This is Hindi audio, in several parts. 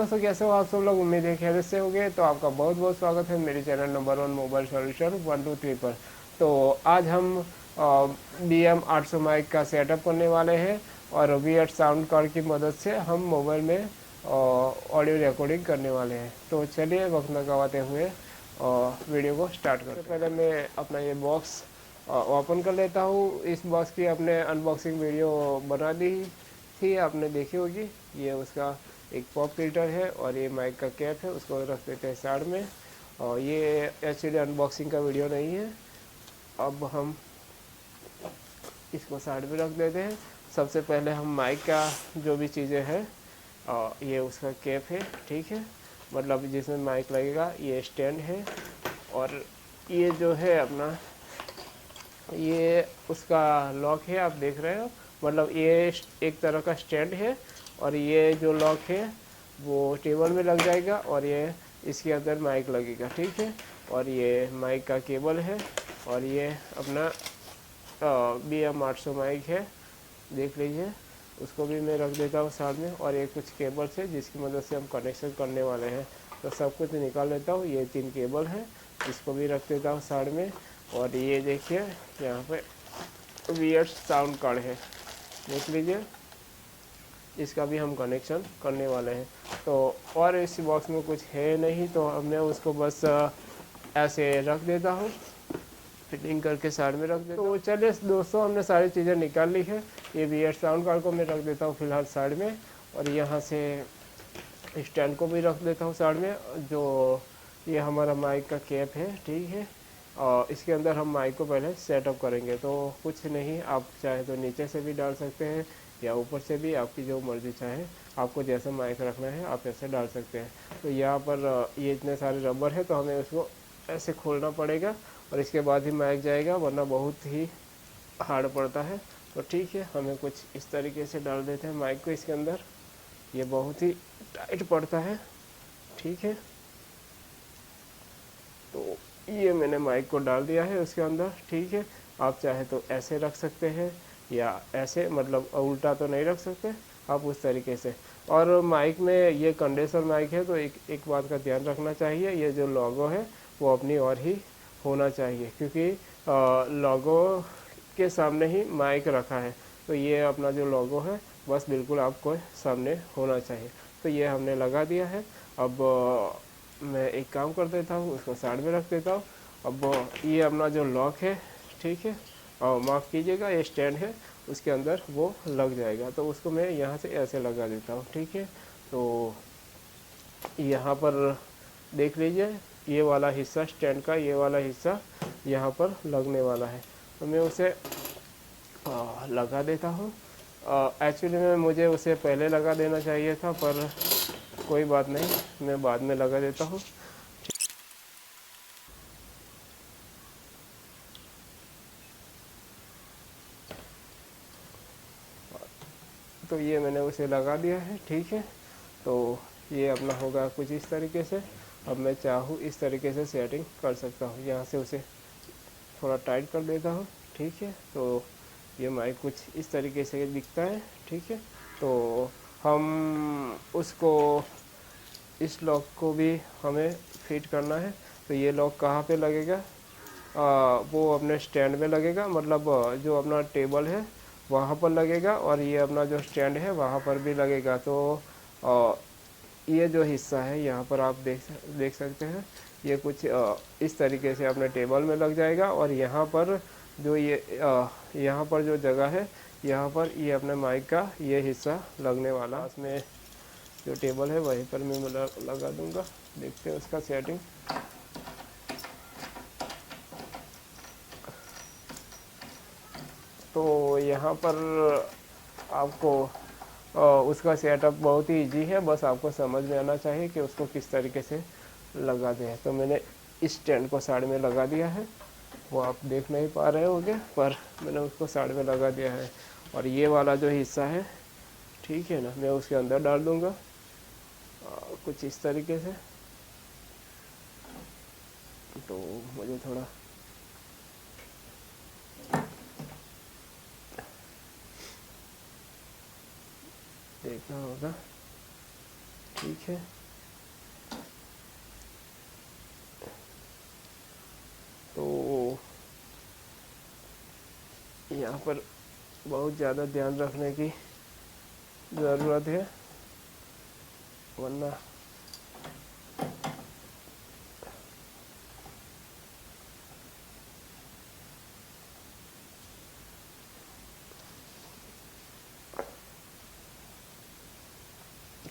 दोस्तों, कैसे हो आप सब लोग। उम्मीद है खैरियत से होंगे। तो आपका बहुत बहुत स्वागत है मेरे चैनल नंबर 1 मोबाइल सॉल्यूशन 123 पर। तो आज हम BM800 माइक का सेटअप करने वाले हैं और वी8 साउंड कार्ड की मदद से हम मोबाइल में ऑडियो रिकॉर्डिंग करने वाले हैं। तो चलिए वक्त न गवाते हुए वीडियो को स्टार्ट करते हैं। पहले मैं अपना ये बॉक्स ओपन कर लेता हूँ। इस बॉक्स की अपने अनबॉक्सिंग वीडियो बना दी थी, आपने देखी होगी। ये उसका एक पॉप फिल्टर है और ये माइक का कैप है, उसको रख देते हैं साइड में। और ये एक्चुअली अनबॉक्सिंग का वीडियो नहीं है। अब हम इसको साइड में रख देते हैं। सबसे पहले हम माइक का जो भी चीज़ें हैं, ये उसका कैप है, ठीक है, मतलब जिसमें माइक लगेगा। ये स्टैंड है और ये जो है अपना ये उसका लॉक है, आप देख रहे हो। मतलब ये एक तरह का स्टैंड है और ये जो लॉक है वो टेबल में लग जाएगा और ये इसके अंदर माइक लगेगा, ठीक है। और ये माइक का केबल है और ये अपना BM800 माइक है, देख लीजिए। उसको भी मैं रख देता हूँ साथ में। और ये कुछ केबल्स है जिसकी मदद से हम कनेक्शन करने वाले हैं। तो सब कुछ निकाल लेता हूँ। ये 3 केबल है, इसको भी रख देता हूँ साइड में। और ये देखिए यहाँ पे वी8 साउंड कार्ड है, देख लीजिए। इसका भी हम कनेक्शन करने वाले हैं। तो और इस बॉक्स में कुछ है नहीं, तो हमने उसको बस ऐसे रख देता हूँ, फिटिंग करके साइड में रख देता हूँ। तो चलिए दोस्तों, हमने सारी चीज़ें निकाल ली है। ये वी8 साउंड कार्ड को मैं रख देता हूँ फिलहाल साइड में। और यहाँ से स्टैंड को भी रख देता हूँ साइड में। जो ये हमारा माइक का कैप है, ठीक है। और इसके अंदर हम माइक को पहले सेटअप करेंगे। तो कुछ नहीं, आप चाहे तो नीचे से भी डाल सकते हैं या ऊपर से भी, आपकी जो मर्ज़ी चाहे। आपको जैसा माइक रखना है आप ऐसे डाल सकते हैं। तो यहाँ पर ये इतने सारे रबर है, तो हमें उसको ऐसे खोलना पड़ेगा और इसके बाद ही माइक जाएगा, वरना बहुत ही हार्ड पड़ता है। तो ठीक है, हमें कुछ इस तरीके से डाल देते हैं माइक को इसके अंदर। ये बहुत ही टाइट पड़ता है, ठीक है। तो ये मैंने माइक को डाल दिया है उसके अंदर, ठीक है। आप चाहे तो ऐसे रख सकते हैं या ऐसे, मतलब उल्टा तो नहीं रख सकते आप, उस तरीके से। और माइक में ये कंडेंसर माइक है, तो एक बात का ध्यान रखना चाहिए, ये जो लोगो है वो अपनी ओर ही होना चाहिए, क्योंकि लोगो के सामने ही माइक रखा है। तो ये अपना जो लोगो है बस बिल्कुल आपको सामने होना चाहिए। तो ये हमने लगा दिया है। अब मैं एक काम कर देता हूँ, उसको साइड में रख देता हूँ। अब ये अपना जो लॉक है, ठीक है, और माफ़ कीजिएगा, ये स्टैंड है, उसके अंदर वो लग जाएगा। तो उसको मैं यहाँ से ऐसे लगा देता हूँ, ठीक है। तो यहाँ पर देख लीजिए, ये वाला हिस्सा स्टैंड का, ये वाला हिस्सा यहाँ पर लगने वाला है। तो मैं उसे लगा देता हूँ। एक्चुअली में मुझे उसे पहले लगा देना चाहिए था, पर कोई बात नहीं, मैं बाद में लगा देता हूँ। तो ये मैंने उसे लगा दिया है, ठीक है। तो ये अपना होगा कुछ इस तरीके से। अब मैं चाहूँ इस तरीके से सेटिंग कर सकता हूँ, यहाँ से उसे थोड़ा टाइट कर देता हूँ, ठीक है। तो ये माइक कुछ इस तरीके से दिखता है, ठीक है। तो हम उसको, इस लॉक को भी हमें फिट करना है। तो ये लॉक कहाँ पे लगेगा? वो अपने स्टैंड में लगेगा, मतलब जो अपना टेबल है वहाँ पर लगेगा, और ये अपना जो स्टैंड है वहाँ पर भी लगेगा। तो ये जो हिस्सा है यहाँ पर आप देख सकते हैं, ये कुछ इस तरीके से अपने टेबल में लग जाएगा। और यहाँ पर जो ये यहाँ पर जो जगह है, यहाँ पर ये अपने माइक का ये हिस्सा लगने वाला। इसमें जो टेबल है वहीं पर मैं लगा दूंगा। देखते हैं उसका सेटिंग। तो यहाँ पर आपको उसका सेटअप बहुत ही इजी है, बस आपको समझ में आना चाहिए कि उसको किस तरीके से लगा दें। तो मैंने इस स्टैंड को साइड में लगा दिया है, वो आप देख नहीं पा रहे होंगे, पर मैंने उसको साइड में लगा दिया है। और ये वाला जो हिस्सा है, ठीक है ना, मैं उसके अंदर डाल दूँगा कुछ इस तरीके से। तो मुझे थोड़ा देखना होगा, ठीक है। यहाँ पर बहुत ज़्यादा ध्यान रखने की ज़रूरत है, वरना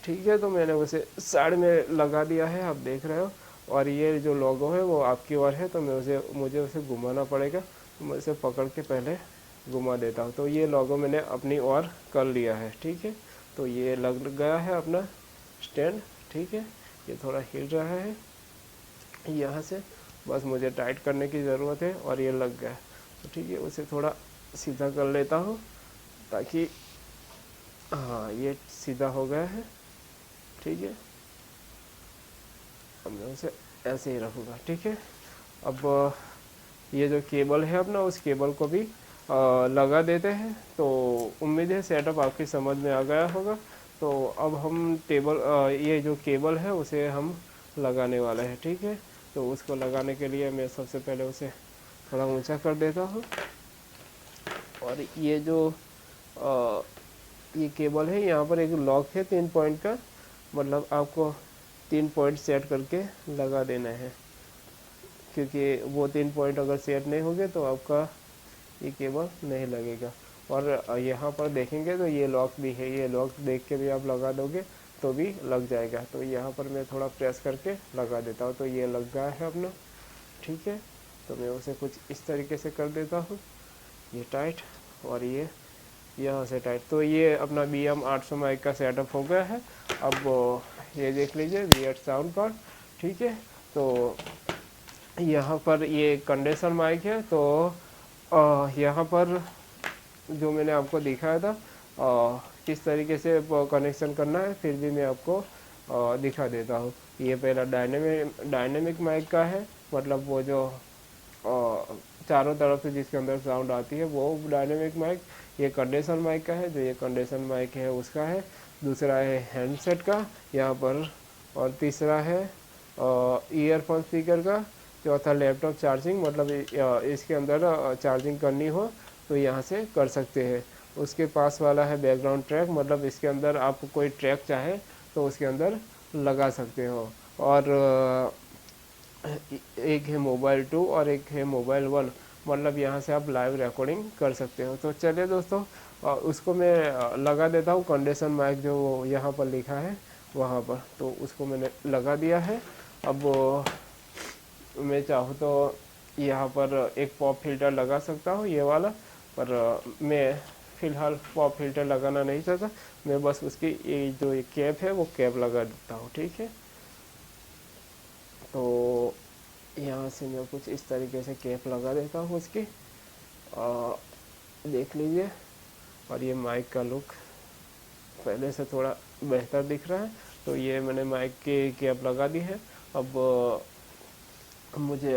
ठीक है। तो मैंने उसे साइड में लगा दिया है, आप देख रहे हो। और ये जो लोगो है वो आपकी ओर है, तो मुझे उसे घुमाना पड़ेगा। तो मैं उसे पकड़ के पहले घुमा देता हूँ। तो ये लोगो मैंने अपनी ओर कर लिया है, ठीक है। तो ये लग गया है अपना स्टैंड, ठीक है। ये थोड़ा हिल रहा है यहाँ से, बस मुझे टाइट करने की ज़रूरत है, और ये लग गया। तो ठीक है, उसे थोड़ा सीधा कर लेता हूँ ताकि, हाँ, ये सीधा हो गया है, ठीक है। अब मैं उसे ऐसे ही रखूँगा, ठीक है। अब ये जो केबल है अपना, उस केबल को भी लगा देते हैं। तो उम्मीद है सेटअप आपकी समझ में आ गया होगा। तो अब हम ये जो केबल है उसे हम लगाने वाले हैं, ठीक है। तो उसको लगाने के लिए मैं सबसे पहले उसे थोड़ा ऊंचा कर देता हूँ। और ये जो ये केबल है, यहाँ पर एक लॉक है 3 पॉइंट का, मतलब आपको 3 पॉइंट सेट करके लगा देना है, क्योंकि वो 3 पॉइंट अगर सेट नहीं होंगे तो आपका ये केबल नहीं लगेगा। और यहाँ पर देखेंगे तो ये लॉक भी है, ये लॉक देख के भी आप लगा दोगे तो भी लग जाएगा। तो यहाँ पर मैं थोड़ा प्रेस करके लगा देता हूँ, तो ये लग गया है अपना, ठीक है। तो मैं उसे कुछ इस तरीके से कर देता हूँ, ये टाइट, और ये यहाँ से टाइट। तो ये अपना BM 800 माइक का सेटअप हो गया है। अब ये देख लीजिए वियर्ड साउंड कार्ड, ठीक है। तो यहाँ पर ये कंडेंसर माइक है। तो यहाँ पर जो मैंने आपको दिखाया था किस तरीके से कनेक्शन करना है, फिर भी मैं आपको दिखा देता हूँ। ये पहला डायनेमिक माइक का है, मतलब वो जो चारों तरफ से जिसके अंदर साउंड आती है वो डायनेमिक माइक। ये कंडेंसर माइक का है, जो ये कंडेंसर माइक है उसका है। दूसरा है हैंडसेट का यहाँ पर, और तीसरा है ईयरफोन स्पीकर का। चौथा लैपटॉप चार्जिंग, मतलब इसके अंदर चार्जिंग करनी हो तो यहाँ से कर सकते हैं। उसके पास वाला है बैकग्राउंड ट्रैक, मतलब इसके अंदर आप कोई ट्रैक चाहे तो उसके अंदर लगा सकते हो। और एक है मोबाइल 2 और एक है मोबाइल 1, मतलब यहाँ से आप लाइव रिकॉर्डिंग कर सकते हो। तो चलिए दोस्तों, उसको मैं लगा देता हूँ, कंडेंसर माइक जो यहाँ पर लिखा है वहाँ पर। तो उसको मैंने लगा दिया है। अब मैं चाहूँ तो यहाँ पर एक पॉप फिल्टर लगा सकता हूँ, ये वाला, पर मैं फ़िलहाल पॉप फिल्टर लगाना नहीं चाहता। मैं बस उसकी ये जो ये कैप है वो कैप लगा देता हूँ, ठीक है। तो यहाँ से मैं कुछ इस तरीके से कैप लगा देता हूँ उसकी, देख लीजिए। और ये माइक का लुक पहले से थोड़ा बेहतर दिख रहा है। तो ये मैंने माइक की कैप लगा दी है। अब मुझे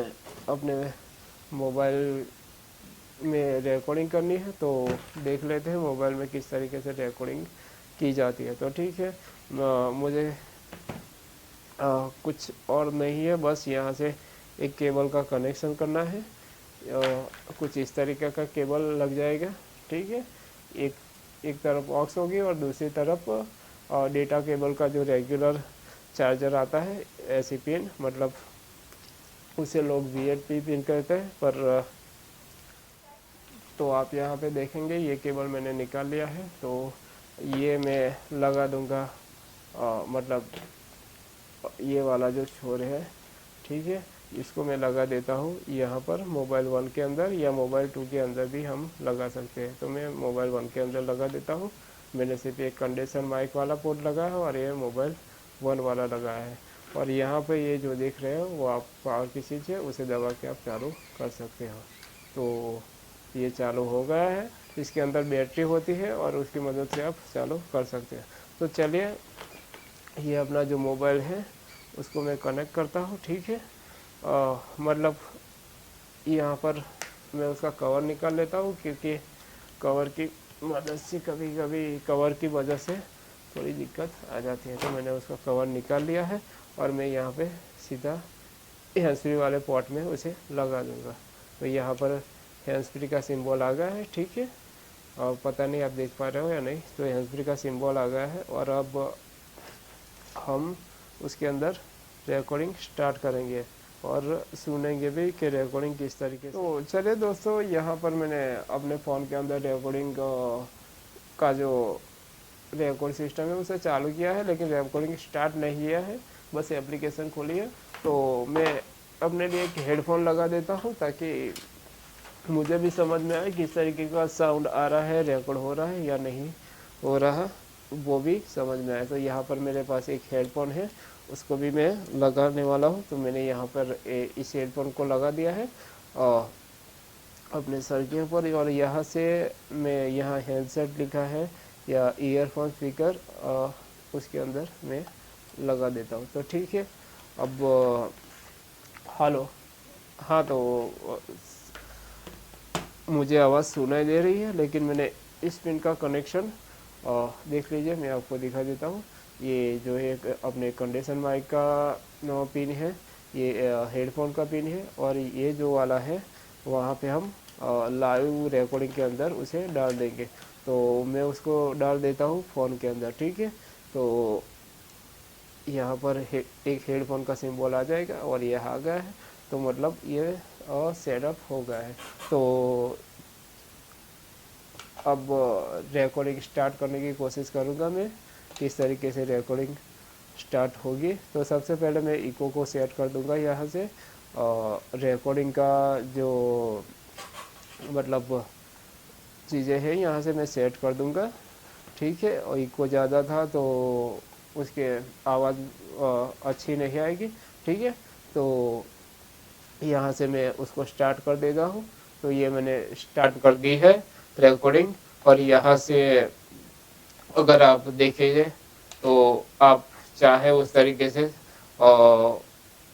अपने मोबाइल में रिकॉर्डिंग करनी है, तो देख लेते हैं मोबाइल में किस तरीके से रिकॉर्डिंग की जाती है। तो ठीक है, मुझे कुछ और नहीं है, बस यहाँ से एक केबल का कनेक्शन करना है। कुछ इस तरीके का केबल लग जाएगा, ठीक है। एक तरफ ऑक्स होगी और दूसरी तरफ डेटा केबल का जो रेगुलर चार्जर आता है, ऐसी पिन, मतलब उसे लोग VHP पिन कहते हैं। पर तो आप यहाँ पे देखेंगे ये केबल मैंने निकाल लिया है। तो ये मैं लगा दूंगा, मतलब ये वाला जो छोर है, ठीक है, इसको मैं लगा देता हूँ यहाँ पर मोबाइल 1 के अंदर, या मोबाइल 2 के अंदर भी हम लगा सकते हैं। तो मैं मोबाइल 1 के अंदर लगा देता हूँ। मैंने सिर्फ एक कंडेंसर माइक वाला पोर्ट लगाया है और ये मोबाइल 1 वाला लगाया है। और यहाँ पे ये जो देख रहे हो वो आप पावर की स्विच है, उसे दबा के आप चालू कर सकते हो। तो ये चालू हो गया है। इसके अंदर बैटरी होती है और उसकी मदद से आप चालू कर सकते हैं। तो चलिए, ये अपना जो मोबाइल है उसको मैं कनेक्ट करता हूँ, ठीक है। मतलब यहाँ पर मैं उसका कवर निकाल लेता हूँ, क्योंकि कवर की मदद से कभी कभी कवर की वजह से थोड़ी दिक्कत आ जाती है। तो मैंने उसका कवर निकाल लिया है और मैं यहाँ पे सीधा हैंड्स फ्री वाले पॉट में उसे लगा दूँगा। तो यहाँ पर हैंड्स फ्री का सिंबल आ गया है, ठीक है। और पता नहीं आप देख पा रहे हो या नहीं, तो हैंड्स फ्री का सिंबल आ गया है। और अब हम उसके अंदर रिकॉर्डिंग स्टार्ट करेंगे और सुनेंगे भी कि रिकॉर्डिंग किस तरीके से। तो चलिए दोस्तों, यहाँ पर मैंने अपने फ़ोन के अंदर रिकॉर्डिंग का जो रिकॉर्ड सिस्टम है उसे चालू किया है, लेकिन रिकॉर्डिंग स्टार्ट नहीं किया है, बस एप्लीकेशन खोली है। तो मैं अपने लिए एक हेडफोन लगा देता हूँ ताकि मुझे भी समझ में आए किस तरीके का साउंड आ रहा है, रिकॉर्ड हो रहा है या नहीं हो रहा, वो भी समझ में आए। तो यहाँ पर मेरे पास एक हेडफोन है, उसको भी मैं लगाने वाला हूँ। तो मैंने यहाँ पर इस हेडफोन को लगा दिया है और अपने सर के ऊपर, और यहाँ से मैं यहाँ हेडसेट लिखा है या ईयरफोन स्पीकर उसके अंदर मैं लगा देता हूँ। तो ठीक है, अब हेलो, हाँ, तो मुझे आवाज़ सुनाई दे रही है, लेकिन मैंने इस पिन का कनेक्शन देख लीजिए, मैं आपको दिखा देता हूँ। ये जो है अपने कंडेंसर माइक का पिन है, ये हेडफोन का पिन है, और ये जो वाला है वहाँ पे हम लाइव रिकॉर्डिंग के अंदर उसे डाल देंगे। तो मैं उसको डाल देता हूँ फ़ोन के अंदर, ठीक है। तो यहाँ पर एक हेडफोन का सिंबल आ जाएगा और यह आ गया है, तो मतलब ये सेटअप हो गया है। तो अब रिकॉर्डिंग स्टार्ट करने की कोशिश करूँगा मैं, किस तरीके से रिकॉर्डिंग स्टार्ट होगी। तो सबसे पहले मैं इको को सेट कर दूँगा यहाँ से, रिकॉर्डिंग का जो मतलब चीज़ें हैं यहाँ से मैं सेट कर दूँगा, ठीक है। और इको ज़्यादा था तो उसके आवाज़ अच्छी नहीं आएगी, ठीक है। तो यहाँ से मैं उसको स्टार्ट कर देता हूँ। तो ये मैंने स्टार्ट कर दी है रिकॉर्डिंग, और यहाँ से अगर आप देखेंगे तो आप चाहे उस तरीके से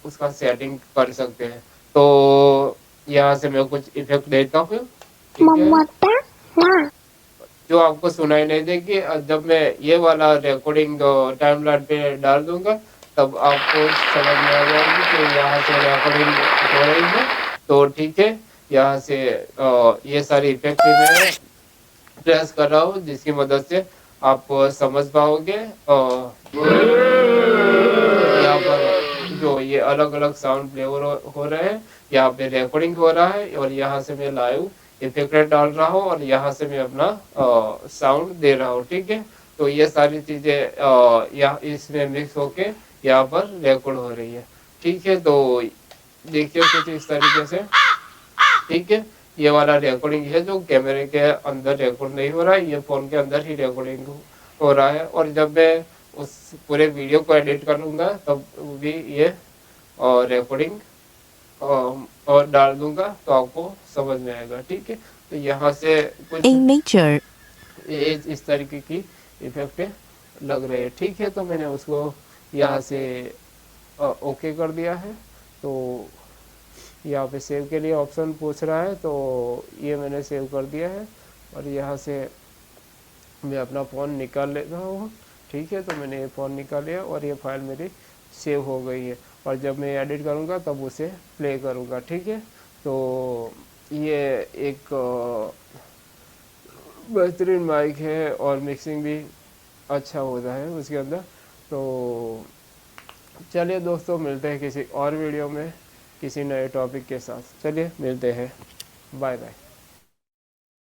उसका सेटिंग कर सकते हैं। तो यहाँ से मैं कुछ इफेक्ट देता हूँ, ठीक है, जो आपको सुनाई नहीं देगी। जब मैं ये वाला रिकॉर्डिंग टाइमलाइन पे डाल दूंगा तब आपको समझ में आ जाएगी कि यहाँ से रिकॉर्डिंग हो रही है। तो ठीक है, यहाँ से ये सारी इफेक्ट मैं प्रेस कर रहा हूँ, जिसकी मदद से आप समझ पाओगे। यहाँ पर जो ये अलग अलग साउंड प्ले हो रहे हैं, यहाँ पे रिकॉर्डिंग हो रहा है, और यहाँ से मैं लाइव इफेक्ट डाल रहा हूँ, और यहाँ से मैं अपना साउंड दे रहा हूँ, ठीक है। तो ये सारी चीज़ें यहाँ इसमें मिक्स होके यहाँ पर रिकॉर्ड हो रही है, ठीक है। तो देखिए कुछ इस तरीके से, ठीक है। ये वाला रिकॉर्डिंग है जो कैमरे के अंदर रिकॉर्ड नहीं हो रहा है, ये फ़ोन के अंदर ही रिकॉर्डिंग हो रहा है। और जब मैं उस पूरे वीडियो को एडिट करूँगा तब भी ये रिकॉर्डिंग और डाल दूंगा तो आपको समझ में आएगा, ठीक है। तो यहाँ से कुछ इस तरीके की इफेक्ट लग रहे हैं, ठीक है। तो मैंने उसको यहाँ से ओके कर दिया है। तो यहाँ पे सेव के लिए ऑप्शन पूछ रहा है, तो ये मैंने सेव कर दिया है। और यहाँ से मैं अपना फ़ोन निकाल लेता हूँ, ठीक है। तो मैंने ये फ़ोन निकाल लिया और ये फाइल मेरी सेव हो गई है, और जब मैं एडिट करूँगा तब उसे प्ले करूँगा, ठीक है। तो ये एक बेहतरीन माइक है और मिक्सिंग भी अच्छा होता है उसके अंदर। तो चलिए दोस्तों, मिलते हैं किसी और वीडियो में किसी नए टॉपिक के साथ। चलिए मिलते हैं, बाय बाय।